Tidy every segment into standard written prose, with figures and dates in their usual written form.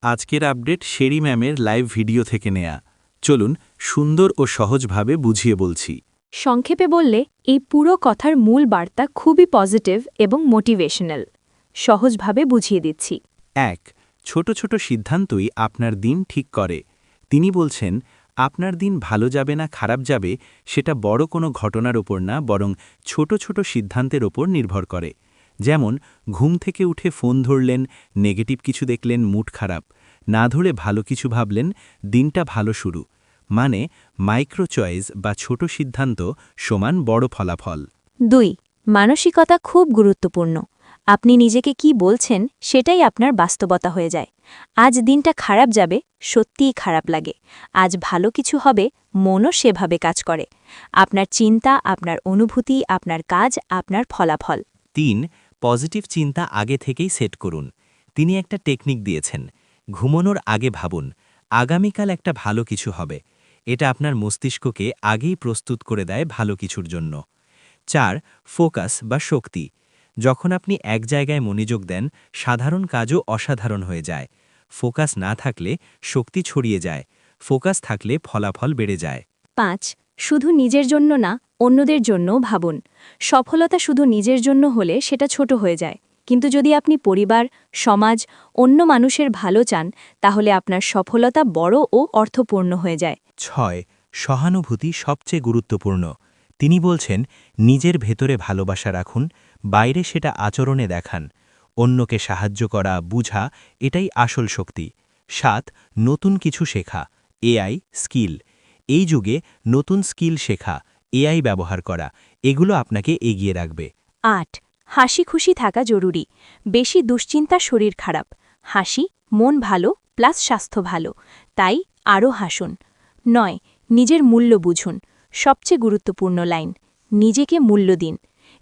আজকের আপডেট শেরি ম্যামের live video থেকে নেয়া। চলুন সুন্দর ও সহজভাবে বুঝিয়ে বলছি। সংক্ষেপে বললে এই পুরো কথার মূল বার্তা খুবই পজিটিভ এবং মোটিভেশনাল। সহজভাবে বুঝিয়ে দিচ্ছি। ১. ছোট ছোট সিদ্ধান্তই আপনার দিন ঠিক করে। তিনি বলছেন, আপনার দিন ভালো যাবে না খারাপ যাবে সেটা বড় কোনো ঘটনার ওপর না, বরং ছোট ছোট সিদ্ধান্তের ওপর নির্ভর করে। যেমন ঘুম থেকে উঠে ফোন ধরলেন, নেগেটিভ কিছু দেখলেন, মুড খারাপ, না ধরে ভালো কিছু ভাবলেন, দিনটা ভালো শুরু। মানে মাইক্রো চয়েস বা ছোট সিদ্ধান্ত সমান বড় ফলাফল। ২. মানসিকতা খুব গুরুত্বপূর্ণ। আপনি নিজেকে কি বলছেন সেটাই আপনার বাস্তবতা হয়ে যায়। আজ দিনটা খারাপ যাবে, সত্যিই খারাপ লাগে। আজ ভালো কিছু হবে, মনও সেভাবে কাজ করে। আপনার চিন্তা, আপনার অনুভূতি, আপনার কাজ, আপনার ফলাফল। ৩. পজিটিভ চিন্তা আগে থেকেই সেট করুন। তিনি একটা টেকনিক দিয়েছেন, ঘুমানোর আগে ভাবুন, আগামীকাল একটা ভালো কিছু হবে। এটা আপনার মস্তিষ্ককে আগেই প্রস্তুত করে দেয় ভালো কিছুর জন্য। ৪. ফোকাস বা শক্তি। যখন আপনি এক জায়গায় মনোযোগ দেন, সাধারণ কাজও অসাধারণ হয়ে যায়। ফোকাস না থাকলে শক্তি ছড়িয়ে যায়, ফোকাস থাকলে ফলাফল বেড়ে যায়। ৫. শুধু নিজের জন্য না, অন্যদের জন্যও ভাবুন। সফলতা শুধু নিজের জন্য হলে সেটা ছোট হয়ে যায়, কিন্তু যদি আপনি পরিবার, সমাজ, অন্য মানুষের ভালো চান, তাহলে আপনার সফলতা বড় ও অর্থপূর্ণ হয়ে যায়। ৬. সহানুভূতি সবচেয়ে গুরুত্বপূর্ণ। তিনি বলছেন, নিজের ভেতরে ভালোবাসা রাখুন, বাইরে সেটা আচরণে দেখান। অন্যকে সাহায্য করা, বুঝা, এটাই আসল শক্তি। ৭. নতুন কিছু শেখা, এআই স্কিল। এই যুগে নতুন স্কিল শেখা, এআই ব্যবহার করা, এগুলো আপনাকে এগিয়ে রাখবে। ৮. হাসি খুশি থাকা জরুরি। বেশি দুশ্চিন্তা শরীর খারাপ। হাসি মন ভালো প্লাস স্বাস্থ্য ভালো, তাই আরও হাসুন। ৯. নিজের মূল্য বুঝুন। সবচেয়ে গুরুত্বপূর্ণ লাইন, নিজেকে মূল্য দিন।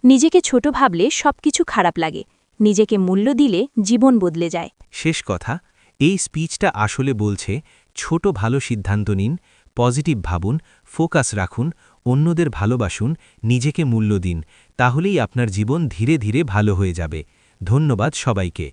নিজেকে ছোট ভাবলে সবকিছু খারাপ লাগে, নিজেকে মূল্য দিলে জীবন বদলে যায়। শেষ কথা, এই স্পিচটা আসলে বলছে, ছোট ভালো সিদ্ধান্ত নিন, পজিটিভ ভাবুন, ফোকাস রাখুন, অন্যদের ভালোবাসুন, নিজেকে মূল্য দিন, তাহলেই আপনার জীবন ধীরে ধীরে ভালো হয়ে যাবে। ধন্যবাদ সবাইকে।